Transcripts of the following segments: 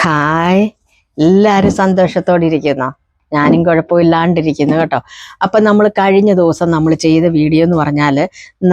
Hi, എല്ലാവരും സന്തോഷത്തോടെ ഇരിക്കുന്നോ? ഞാനും കുഴപ്പമില്ലാണ്ടിരിക്കുന്നു കേട്ടോ. അപ്പം നമ്മൾ കഴിഞ്ഞ ദിവസം നമ്മൾ ചെയ്ത വീഡിയോ എന്ന് പറഞ്ഞാൽ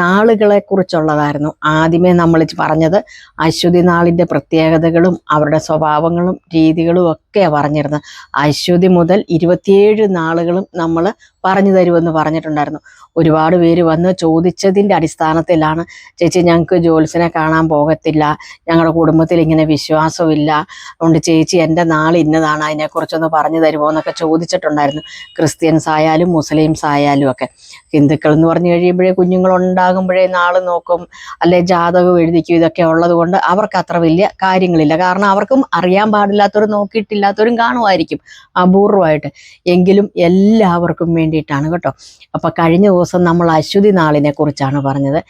നാളുകളെ കുറിച്ചുള്ളതായിരുന്നു. ആദ്യമേ നമ്മൾ പറഞ്ഞത് അശ്വതി നാളിൻ്റെ പ്രത്യേകതകളും അവരുടെ സ്വഭാവങ്ങളും രീതികളും ഒക്കെയാണ് പറഞ്ഞിരുന്നത്. അശ്വതി മുതൽ 27 നാളുകളും നമ്മൾ പറഞ്ഞു തരുമെന്ന് പറഞ്ഞിട്ടുണ്ടായിരുന്നു. ഒരുപാട് പേര് വന്ന് ചോദിച്ചതിൻ്റെ അടിസ്ഥാനത്തിലാണ് ചേച്ചി ഞങ്ങൾക്ക് ജോത്സ്യനെ കാണാൻ പോകത്തില്ല, ഞങ്ങളുടെ കുടുംബത്തിൽ ഇങ്ങനെ വിശ്വാസമില്ല, അതുകൊണ്ട് ചേച്ചി എൻ്റെ നാൾ ഇന്നതാണ്, അതിനെക്കുറിച്ചൊന്ന് പറഞ്ഞു തരുമോ എന്നൊക്കെ ചോദിച്ചിട്ടുണ്ടായിരുന്നു. ക്രിസ്ത്യൻസ് ആയാലും മുസ്ലിംസ് ആയാലും ഒക്കെ. ഹിന്ദുക്കൾ എന്ന് പറഞ്ഞു കഴിയുമ്പോഴേ കുഞ്ഞുങ്ങളുണ്ടാകുമ്പോഴേ നാൾ നോക്കും, അല്ലെ ജാതകം എഴുതിക്കും. ഇതൊക്കെ ഉള്ളത് കൊണ്ട് അവർക്ക് അത്ര വലിയ കാര്യങ്ങളില്ല. കാരണം അവർക്കും അറിയാൻ പാടില്ലാത്തവരും നോക്കിയിട്ടില്ലാത്തവരും കാണുമായിരിക്കും അപൂർവമായിട്ട്. എങ്കിലും എല്ലാവർക്കും വേണ്ടിയിട്ടാണ് കേട്ടോ. അപ്പം കഴിഞ്ഞ ദിവസം നമ്മൾ അശ്വതി നാളിനെ കുറിച്ചാണ് പറഞ്ഞത്.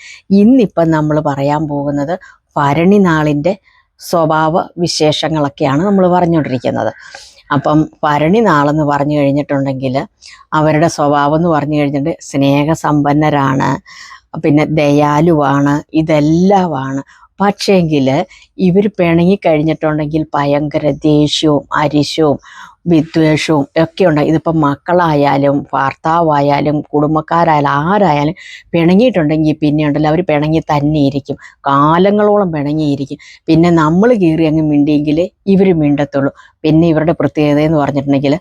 ഇന്നിപ്പം നമ്മൾ പറയാൻ പോകുന്നത് ഭരണി നാളിൻ്റെ സ്വഭാവ വിശേഷങ്ങളൊക്കെയാണ് നമ്മൾ പറഞ്ഞുകൊണ്ടിരിക്കുന്നത്. അപ്പം ഭരണി നാളെന്ന് പറഞ്ഞു കഴിഞ്ഞിട്ടുണ്ടെങ്കിൽ അവരുടെ സ്വഭാവം എന്ന് പറഞ്ഞു കഴിഞ്ഞിട്ട് സ്നേഹസമ്പന്നരാണ്, പിന്നെ ദയാലുവാണ്, ഇതെല്ലാമാണ്. പക്ഷേങ്കിൽ ഇവർ പിണങ്ങിക്കഴിഞ്ഞിട്ടുണ്ടെങ്കിൽ ഭയങ്കര ദേഷ്യവും അരിശവും വിദ്വേഷവും ഒക്കെ ഉണ്ട്. ഇതിപ്പം മക്കളായാലും ഭർത്താവായാലും കുടുംബക്കാരായാലും ആരായാലും പിണങ്ങിയിട്ടുണ്ടെങ്കിൽ പിന്നെ ഉണ്ടല്ലോ അവർ പിണങ്ങി തന്നെ ഇരിക്കും, കാലങ്ങളോളം പിണങ്ങിയിരിക്കും. പിന്നെ നമ്മൾ കീറി അങ്ങ് മിണ്ടിയെങ്കിൽ ഇവർ മിണ്ടത്തുള്ളൂ. പിന്നെ ഇവരുടെ പ്രത്യേകത എന്ന് പറഞ്ഞിട്ടുണ്ടെങ്കിൽ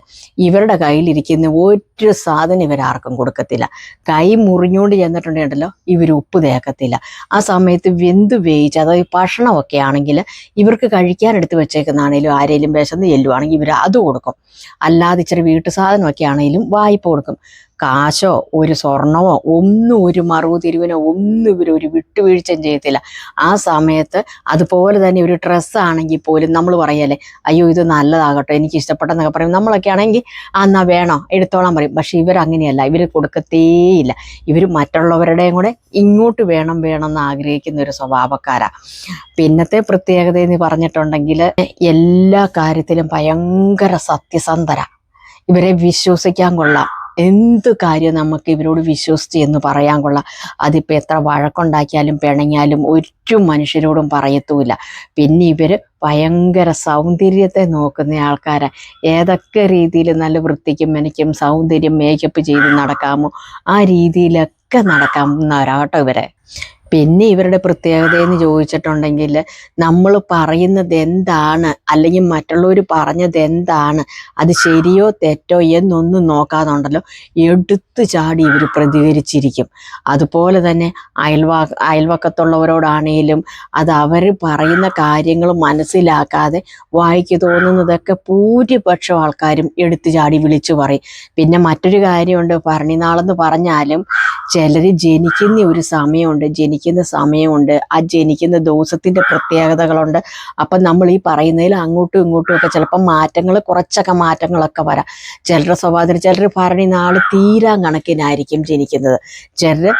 ഇവരുടെ കയ്യിലിരിക്കുന്ന ഒരു സാധനം ഇവരാർക്കും കൊടുക്കത്തില്ല. കൈ മുറിഞ്ഞുകൊണ്ട് ചെന്നിട്ടുണ്ടെങ്കിലോ ഇവർ ഉപ്പ് തേക്കത്തില്ല. ആ സമയത്ത് വെന്ത് വേവിച്ച്, അതായത് ഭക്ഷണമൊക്കെ ആണെങ്കിൽ ഇവർക്ക് കഴിക്കാനെടുത്ത് വെച്ചേക്കുന്നതാണേലും ആരെങ്കിലും വിശന്ന് ചെല്ലുവാണെങ്കിൽ ഇവർ അത് കൊടുക്കും. അല്ലാതെ ഇച്ചിരി വീട്ടു സാധനമൊക്കെ ആണെങ്കിലും വായ്പ കൊടുക്കും. കാശോ ഒരു സ്വർണമോ ഒന്നും, ഒരു മറുപ തിരുവിനോ ഒന്നും ഇവരൊരു വിട്ടുവീഴ്ചയും ചെയ്യത്തില്ല. ആ സമയത്ത് അതുപോലെ തന്നെ ഒരു ഡ്രസ്സാണെങ്കിൽ പോലും നമ്മൾ പറയല്ലേ, അയ്യോ ഇത് നല്ലതാകട്ടെ എനിക്ക് ഇഷ്ടപ്പെട്ടെന്നൊക്കെ പറയും. നമ്മളൊക്കെ ആണെങ്കിൽ എന്നാ വേണോ എടുത്തോളാൻ പറയും. പക്ഷെ ഇവരങ്ങനെയല്ല, ഇവർ കൊടുക്കത്തേയില്ല. ഇവർ മറ്റുള്ളവരുടെയും കൂടെ ഇങ്ങോട്ട് വേണം എന്ന് ആഗ്രഹിക്കുന്ന ഒരു സ്വഭാവക്കാരാണ്. പിന്നത്തെ പ്രത്യേകത എന്ന് പറഞ്ഞിട്ടുണ്ടെങ്കിൽ എല്ലാ കാര്യത്തിലും ഭയങ്കര സത്യസന്ധര. ഇവരെ വിശ്വസിക്കാൻ കൊള്ളാം. എന്ത് കാര്യം നമുക്ക് ഇവരോട് വിശ്വസിച്ച് എന്ന് പറയാൻ കൊള്ളാം. അതിപ്പോൾ എത്ര വഴക്കുണ്ടാക്കിയാലും പിണങ്ങിയാലും ഒരു മനുഷ്യരോടും പറയത്തുമില്ല. പിന്നെ ഇവർ ഭയങ്കര സൗന്ദര്യത്തെ നോക്കുന്ന ആൾക്കാരാണ്. ഏതൊക്കെ രീതിയിൽ നല്ല വൃത്തിക്കും മെനയ്ക്കും സൗന്ദര്യം മേക്കപ്പ് ചെയ്ത് നടക്കാമോ ആ രീതിയിലൊക്കെ നടക്കാവുന്നവരാട്ടോ ഇവരെ. പിന്നെ ഇവരുടെ പ്രത്യേകത എന്ന് ചോദിച്ചിട്ടുണ്ടെങ്കിൽ നമ്മൾ പറയുന്നത് എന്താണ്, അല്ലെങ്കിൽ മറ്റുള്ളവർ പറഞ്ഞത് എന്താണ്, അത് ശരിയോ തെറ്റോ എന്നൊന്നും നോക്കാതുണ്ടല്ലോ എടുത്തു ചാടി ഇവർ പ്രതികരിച്ചിരിക്കും. അതുപോലെ തന്നെ അയൽവക്കത്തുള്ളവരോടാണേലും അത് അവർ പറയുന്ന കാര്യങ്ങൾ മനസ്സിലാക്കാതെ വായിക്ക് തോന്നുന്നതൊക്കെ ഭൂരിപക്ഷം ആൾക്കാരും എടുത്തു ചാടി വിളിച്ചു പറയും. പിന്നെ മറ്റൊരു കാര്യമുണ്ട്, ഭരണിനാളെന്ന് പറഞ്ഞാലും ചിലർ ജനിക്കുന്ന ഒരു സമയമുണ്ട്, ആ ജനിക്കുന്ന ദിവസത്തിൻ്റെ പ്രത്യേകതകളുണ്ട്. അപ്പം നമ്മൾ ഈ പറയുന്നതിൽ അങ്ങോട്ടും ഇങ്ങോട്ടും ഒക്കെ ചിലപ്പം കുറച്ചൊക്കെ മാറ്റങ്ങളൊക്കെ വരാം. ചിലരുടെ സ്വഭാവത്തിൽ ചിലർ ഭരണി നാൾ തീരാൻ കണക്കിനായിരിക്കും ജനിക്കുന്നത്, ചിലർ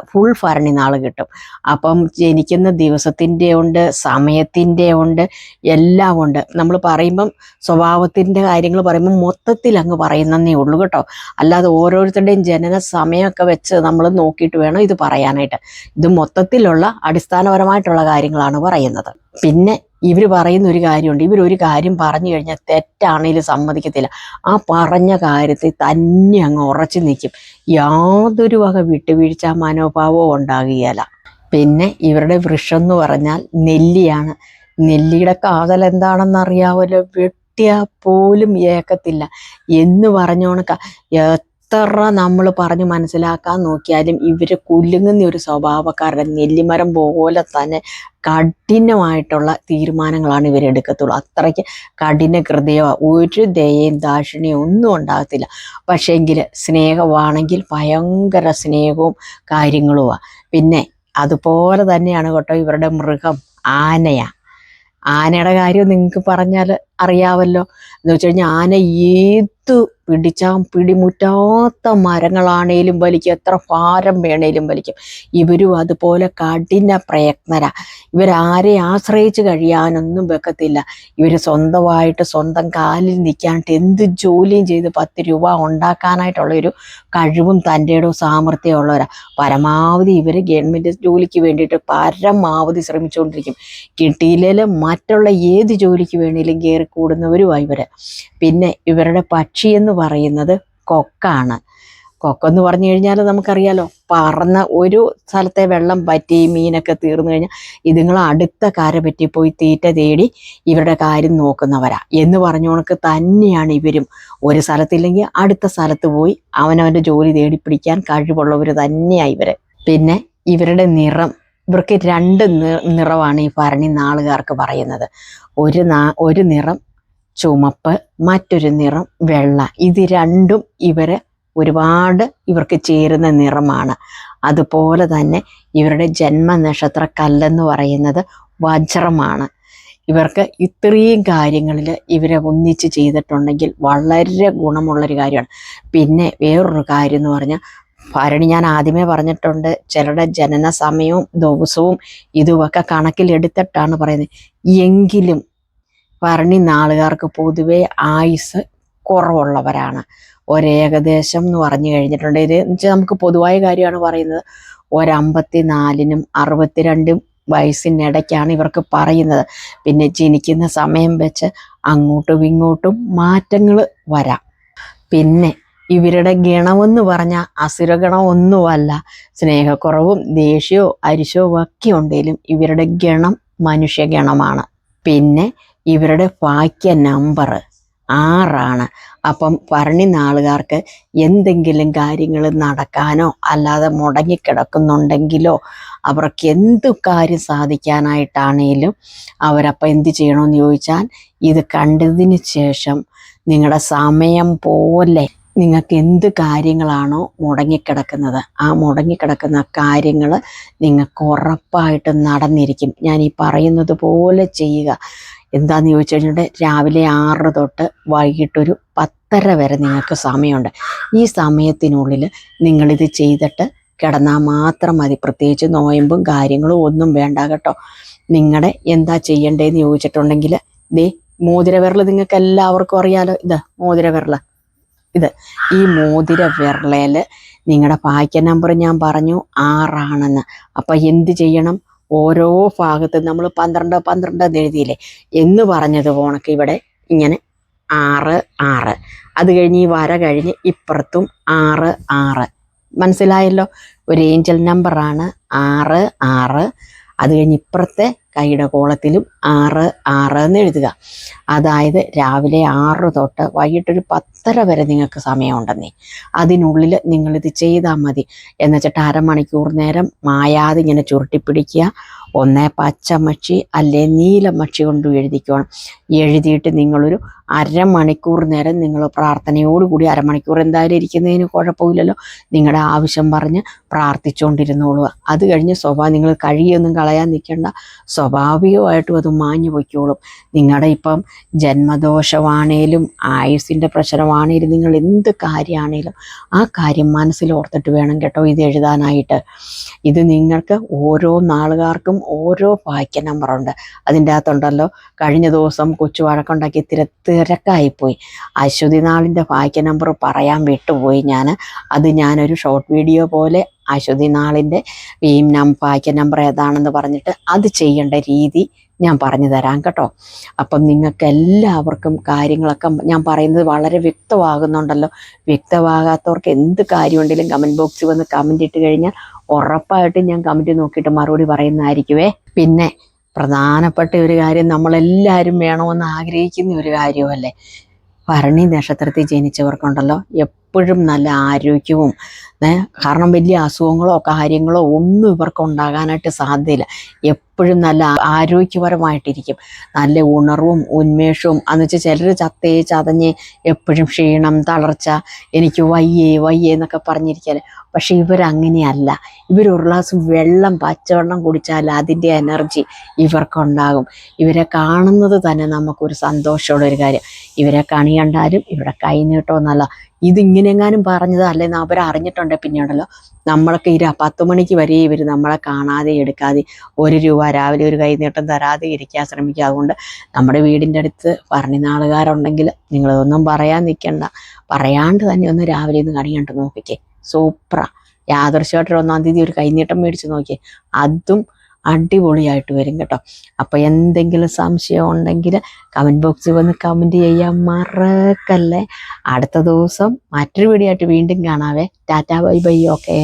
ഫുൾ ഭരണി നാൾ കിട്ടും. അപ്പം ജനിക്കുന്ന ദിവസത്തിൻ്റെ ഉണ്ട്, സമയത്തിൻ്റെ ഉണ്ട്, എല്ലാം ഉണ്ട്. നമ്മൾ പറയുമ്പം സ്വഭാവത്തിൻ്റെ കാര്യങ്ങൾ പറയുമ്പം മൊത്തത്തിൽ അങ്ങ് പറയുന്നതേ ഉള്ളൂ കേട്ടോ. അല്ലാതെ ഓരോരുത്തരുടെയും ജനന സമയമൊക്കെ വെച്ച് നമ്മൾ നോക്കിയിട്ട് വേണം ഇത് പറയാനായിട്ട്. ഇത് മൊത്തത്തിലുള്ള അടിസ്ഥാനപരമായിട്ടുള്ള കാര്യങ്ങളാണ് പറയുന്നത്. പിന്നെ ഇവർ പറയുന്ന ഒരു കാര്യമുണ്ട്, ഇവരൊരു കാര്യം പറഞ്ഞു കഴിഞ്ഞാൽ തെറ്റാണെങ്കിലും സമ്മതിക്കത്തില്ല. ആ പറഞ്ഞ കാര്യത്തിൽ തന്നെ അങ്ങ് ഉറച്ചു നിൽക്കും. യാതൊരു വക വിട്ടുവീഴ്ച മനോഭാവവും ഉണ്ടാകുകയില്ല. പിന്നെ ഇവരുടെ വൃക്ഷം എന്ന് പറഞ്ഞാൽ നെല്ലിയാണ്. നെല്ലിയുടെ കാതൽ എന്താണെന്ന് അറിയാമല്ലോ, വെട്ടിയാൽ പോലും ഏക്കത്തില്ല എന്ന് പറഞ്ഞോണക്ക. എത്ര നമ്മൾ പറഞ്ഞ് മനസ്സിലാക്കാൻ നോക്കിയാലും ഇവർ കുലുങ്ങുന്ന ഒരു സ്വഭാവക്കാരുടെ, നെല്ലിമരം പോലെ തന്നെ കഠിനമായിട്ടുള്ള തീരുമാനങ്ങളാണ് ഇവരെടുക്കത്തുള്ളൂ. അത്രയ്ക്ക് കഠിന ഹൃദയമോ ഒരു ദയയും ദാക്ഷിണ്യവും ഒന്നും ഉണ്ടാകത്തില്ല. പക്ഷേങ്കിൽ സ്നേഹമാണെങ്കിൽ ഭയങ്കര സ്നേഹവും കാര്യങ്ങളുമാണ്. പിന്നെ അതുപോലെ തന്നെയാണ് കേട്ടോ ഇവരുടെ മൃഗം ആനയാണ്. ആനയുടെ കാര്യം നിങ്ങൾക്ക് പറഞ്ഞാൽ അറിയാമല്ലോ. എന്ന് വെച്ച് കഴിഞ്ഞാൽ ആന ഏത് പിടിമുറ്റാത്ത മരങ്ങളാണേലും വലിക്കും, എത്ര ഭാരം വേണേലും വലിക്കും. ഇവരും അതുപോലെ കഠിന പ്രയത്നരാ. ഇവരാരെ ആശ്രയിച്ച് കഴിയാനൊന്നും വെക്കത്തില്ല. ഇവർ സ്വന്തമായിട്ട് സ്വന്തം കാലിൽ നിൽക്കാനായിട്ട് എന്ത് ജോലിയും ചെയ്ത് 10 രൂപ ഉണ്ടാക്കാനായിട്ടുള്ളൊരു കഴിവും തൻ്റെ ഇടവും സാമർഥ്യം ഉള്ളവരാ. പരമാവധി ഇവർ ഗവൺമെൻറ് ജോലിക്ക് വേണ്ടിയിട്ട് പരമാവധി ശ്രമിച്ചുകൊണ്ടിരിക്കും. കിട്ടിയില്ലെങ്കിലും മറ്റുള്ള ഏത് ജോലിക്ക് വേണമെങ്കിലും കയറി കൂടുന്നവരുമായി ഇവർ. പിന്നെ ഇവരുടെ പക്ഷി എന്ന് പറയുന്നത് കൊക്കാണ്. കൊക്കെന്ന് പറഞ്ഞു കഴിഞ്ഞാൽ നമുക്കറിയാലോ, പറന്ന ഒരു സ്ഥലത്തെ വെള്ളം പറ്റി മീനൊക്കെ തീർന്നു കഴിഞ്ഞാൽ ഇതുങ്ങൾ അടുത്ത കര പറ്റി പോയി തീറ്റ തേടി ഇവരുടെ കാര്യം നോക്കുന്നവരാ എന്ന് പറഞ്ഞുകൊണ്ട് തന്നെയാണ് ഇവരും. ഒരു സ്ഥലത്തില്ലെങ്കിൽ അടുത്ത സ്ഥലത്ത് പോയി അവനവൻ്റെ ജോലി തേടി പിടിക്കാൻ കഴിവുള്ളവർ തന്നെയാണ് ഇവർ. പിന്നെ ഇവരുടെ നിറം, ഇവർക്ക് രണ്ട് നിറമാണ് ഈ ഭരണി നാളുകാർക്ക് പറയുന്നത്. ഒരു നിറം ചുമപ്പ്, മറ്റൊരു നിറം വെള്ള. ഇത് രണ്ടും ഒരുപാട് ഇവർക്ക് ചേരുന്ന നിറമാണ്. അതുപോലെ തന്നെ ഇവരുടെ ജന്മനക്ഷത്ര കല്ലെന്ന് പറയുന്നത് വജ്രമാണ്. ഇവർക്ക് ഇത്രയും കാര്യങ്ങളിൽ ഇവരെ ഒന്നിച്ച് ചെയ്തിട്ടുണ്ടെങ്കിൽ വളരെ ഗുണമുള്ളൊരു കാര്യമാണ്. പിന്നെ വേറൊരു കാര്യം എന്ന് പറഞ്ഞാൽ ഭരണി, ഞാൻ ആദ്യമേ പറഞ്ഞിട്ടുണ്ട്, ചിലരുടെ ജനന സമയവും ദിവസവും ഇതുമൊക്കെ കണക്കിലെടുത്തിട്ടാണ് പറയുന്നത്. എങ്കിലും ഭരണി നാളുകാർക്ക് പൊതുവെ ആയുസ് കുറവുള്ളവരാണ്. ഒരേകദേശം എന്ന് പറഞ്ഞു കഴിഞ്ഞിട്ടുണ്ട്. ഇത് വെച്ചാൽ നമുക്ക് പൊതുവായ കാര്യമാണ് പറയുന്നത്. 54-നും 62 വയസ്സിനിടയ്ക്കാണ് ഇവർക്ക് പറയുന്നത്. പിന്നെ ജനിക്കുന്ന സമയം വെച്ച് അങ്ങോട്ടും ഇങ്ങോട്ടും മാറ്റങ്ങൾ വരാം. പിന്നെ ഇവരുടെ ഗണമെന്ന് പറഞ്ഞാൽ അസുരഗണം ഒന്നുമല്ല. സ്നേഹക്കുറവും ദേഷ്യവും അരിശവും ഒക്കെ ഉണ്ടെങ്കിലും ഇവരുടെ ഗണം മനുഷ്യഗണമാണ്. പിന്നെ ഇവരുടെ ഭാഗ്യ നമ്പർ 6 അപ്പം ഭരണി നാളുകാർക്ക് എന്തെങ്കിലും കാര്യങ്ങൾ നടക്കാനോ അല്ലാതെ മുടങ്ങിക്കിടക്കുന്നുണ്ടെങ്കിലോ അവർക്ക് എന്ത് കാര്യം സാധിക്കാനായിട്ടാണേലും അവരപ്പം എന്ത് ചെയ്യണമെന്ന് ചോദിച്ചാൽ, ഇത് കണ്ടതിന് ശേഷം നിങ്ങളുടെ സമയം പോലെ നിങ്ങൾക്ക് എന്ത് കാര്യങ്ങളാണോ മുടങ്ങിക്കിടക്കുന്നത്, ആ മുടങ്ങിക്കിടക്കുന്ന കാര്യങ്ങൾ നിങ്ങൾക്ക് ഉറപ്പായിട്ടും നടന്നിരിക്കും. ഞാൻ ഈ പറയുന്നത് പോലെ ചെയ്യുക. എന്താണെന്ന് ചോദിച്ചു കഴിഞ്ഞിട്ട് രാവിലെ 6 തൊട്ട് വൈകിട്ടൊരു 10:30 വരെ നിങ്ങൾക്ക് സമയമുണ്ട്. ഈ സമയത്തിനുള്ളിൽ നിങ്ങളിത് ചെയ്തിട്ട് കിടന്നാൽ മാത്രം മതി. പ്രത്യേകിച്ച് നോയമ്പും കാര്യങ്ങളും ഒന്നും വേണ്ട കേട്ടോ. നിങ്ങളുടെ എന്താ ചെയ്യേണ്ടതെന്ന് ചോദിച്ചിട്ടുണ്ടെങ്കിൽ, മോതിരവിരൽ നിങ്ങൾക്ക് എല്ലാവർക്കും അറിയാലോ. മോതിരവിരൽ, ഈ മോതിരവിരലിൽ നിങ്ങളുടെ ഭാഗ്യ നമ്പർ ഞാൻ പറഞ്ഞു 6 അപ്പം എന്ത് ചെയ്യണം? ഓരോ ഭാഗത്ത് നമ്മൾ 12 എഴുതിയില്ലേ എന്ന് പറഞ്ഞത് പോണക്ക് ഇവിടെ ഇങ്ങനെ 6 അത് കഴിഞ്ഞ് ഈ വര കഴിഞ്ഞ് ഇപ്പുറത്തും 6 മനസ്സിലായല്ലോ? ഒരു ഏഞ്ചൽ നമ്പറാണ് 6. അത് കഴിഞ്ഞ് ഇപ്പുറത്തെ കൈയുടെ കോളത്തിലും 6 എന്ന് എഴുതുക. അതായത് രാവിലെ 6 തൊട്ട് വൈകിട്ടൊരു 10:30 വരെ നിങ്ങൾക്ക് സമയമുണ്ടെന്നേ. അതിനുള്ളിൽ നിങ്ങളിത് ചെയ്താൽ മതി. എന്നുവെച്ചിട്ട് അരമണിക്കൂർ നേരം മായാതെ ഇങ്ങനെ ചുരുട്ടിപ്പിടിക്കുക. ഒന്നേ പച്ചമക്ഷി അല്ലെ നീലമക്ഷി കൊണ്ട് എഴുതിക്കണം. എഴുതിയിട്ട് നിങ്ങളൊരു അരമണിക്കൂർ നേരം നിങ്ങൾ പ്രാർത്ഥനയോടുകൂടി, അരമണിക്കൂർ എന്തായാലും ഇരിക്കുന്നതിന് കുഴപ്പമില്ലല്ലോ, നിങ്ങളുടെ ആവശ്യം പറഞ്ഞ് പ്രാർത്ഥിച്ചുകൊണ്ടിരുന്നോളുക. അത് കഴിഞ്ഞ് നിങ്ങൾ കഴിയൊന്നും കളയാൻ നിൽക്കേണ്ട. സ്വാഭാവികമായിട്ടും അത് മാഞ്ഞു പൊയ്ക്കോളും. നിങ്ങളുടെ ഇപ്പം ജന്മദോഷമാണേലും ആയുസിൻ്റെ പ്രശ്നമാണേലും നിങ്ങൾ എന്ത് കാര്യമാണേലും ആ കാര്യം മനസ്സിലോർത്തിട്ട് വേണം കേട്ടോ ഇത് എഴുതാനായിട്ട്. ഇത് നിങ്ങൾക്ക് ഓരോ നാളുകാർക്കും ഓരോ ഭാഗ്യ നമ്പറുണ്ട്. അതിൻ്റെ അകത്തുണ്ടല്ലോ, കഴിഞ്ഞ ദിവസം കൊച്ചു വഴക്കുണ്ടാക്കി തിരക്കായിപ്പോയി. അശ്വതി നാളിൻ്റെ ഭാഗ്യ നമ്പർ പറയാൻ വിട്ടുപോയി ഞാൻ. അത് ഞാനൊരു ഷോർട്ട് വീഡിയോ പോലെ അശ്വതി നാളിൻ്റെ ഭാഗ്യ നമ്പർ ഏതാണെന്ന് പറഞ്ഞിട്ട് അത് ചെയ്യേണ്ട രീതി ഞാൻ പറഞ്ഞു തരാം കേട്ടോ. അപ്പം നിങ്ങൾക്ക് എല്ലാവർക്കും കാര്യങ്ങളൊക്കെ ഞാൻ പറയുന്നത് വളരെ വ്യക്തമാകുന്നുണ്ടല്ലോ. വ്യക്തമാകാത്തവർക്ക് എന്ത് കാര്യമുണ്ടെങ്കിലും കമൻറ്റ് ബോക്സിൽ വന്ന് കമൻറ്റ് ഇട്ട് കഴിഞ്ഞാൽ ഉറപ്പായിട്ടും ഞാൻ കമൻറ്റ് നോക്കിയിട്ട് മറുപടി പറയുന്നതായിരിക്കുമേ. പിന്നെ പ്രധാനപ്പെട്ട ഒരു കാര്യം, നമ്മളെല്ലാവരും വേണമെന്ന് ആഗ്രഹിക്കുന്ന ഒരു കാര്യമല്ലേ, ഭരണി നക്ഷത്രത്തിൽ ജനിച്ചവർക്കുണ്ടല്ലോ എപ്പോഴും നല്ല ആരോഗ്യവും, കാരണം വലിയ അസുഖങ്ങളോ കാര്യങ്ങളോ ഒന്നും ഇവർക്ക് ഉണ്ടാകാനായിട്ട് സാധ്യതയില്ല. എപ്പോഴും നല്ല ആരോഗ്യപരമായിട്ടിരിക്കും. നല്ല ഉണർവും ഉന്മേഷവും. എന്ന് വെച്ചാൽ ചിലർ ചതഞ്ഞ് എപ്പോഴും ക്ഷീണം, തളർച്ച, എനിക്ക് വയ്യേ എന്നൊക്കെ പറഞ്ഞിരിക്കാൻ. പക്ഷെ ഇവരങ്ങനെയല്ല. ഇവരൊരു ഗ്ലാസ് വെള്ളം, പച്ചവെള്ളം കുടിച്ചാൽ അതിൻ്റെ എനർജി ഇവർക്കുണ്ടാകും. ഇവരെ കാണുന്നത് തന്നെ നമുക്കൊരു സന്തോഷമുള്ളൊരു കാര്യം. ഇവരെ കണി കണ്ടാലും ഇവരുടെ കൈ നീട്ടമെന്നല്ല, ഇതിങ്ങനെങ്ങാനും പറഞ്ഞത് അല്ലെങ്കിൽ അവരറിഞ്ഞിട്ടുണ്ടെങ്കിൽ പിന്നെയുണ്ടല്ലോ നമ്മളൊക്കെ 10 മണിക്ക് വരെ ഇവർ നമ്മളെ കാണാതെ എടുക്കാതെ 1 രൂപ രാവിലെ ഒരു കൈനീട്ടം തരാതെ ഇരിക്കാൻ ശ്രമിക്കുക. അതുകൊണ്ട് നമ്മുടെ വീടിൻ്റെ അടുത്ത് ഭരണി നാളുകാരുണ്ടെങ്കിൽ നിങ്ങളതൊന്നും പറയാൻ നിൽക്കണ്ട. പറയാണ്ട് തന്നെ ഒന്ന് രാവിലെ ഒന്ന് കണി കണ്ട് നോക്കിക്കേ, സൂപ്പറാ. യാദൃശ്യമായിട്ട് 1-ാം തീയതി ഒരു കൈനീട്ടം മേടിച്ച് നോക്കിയേ, അതും അടിപൊളിയായിട്ട് വരും കേട്ടോ. അപ്പോൾ എന്തെങ്കിലും സംശയം ഉണ്ടെങ്കിൽ കമൻറ്റ് ബോക്സിൽ വന്ന് കമൻറ്റ് ചെയ്യാൻ മറക്കല്ലേ. അടുത്ത ദിവസം മറ്റൊരു വീഡിയോ ആയിട്ട് വീണ്ടും കാണാവേ. Tata bye bye. ഓക്കേ.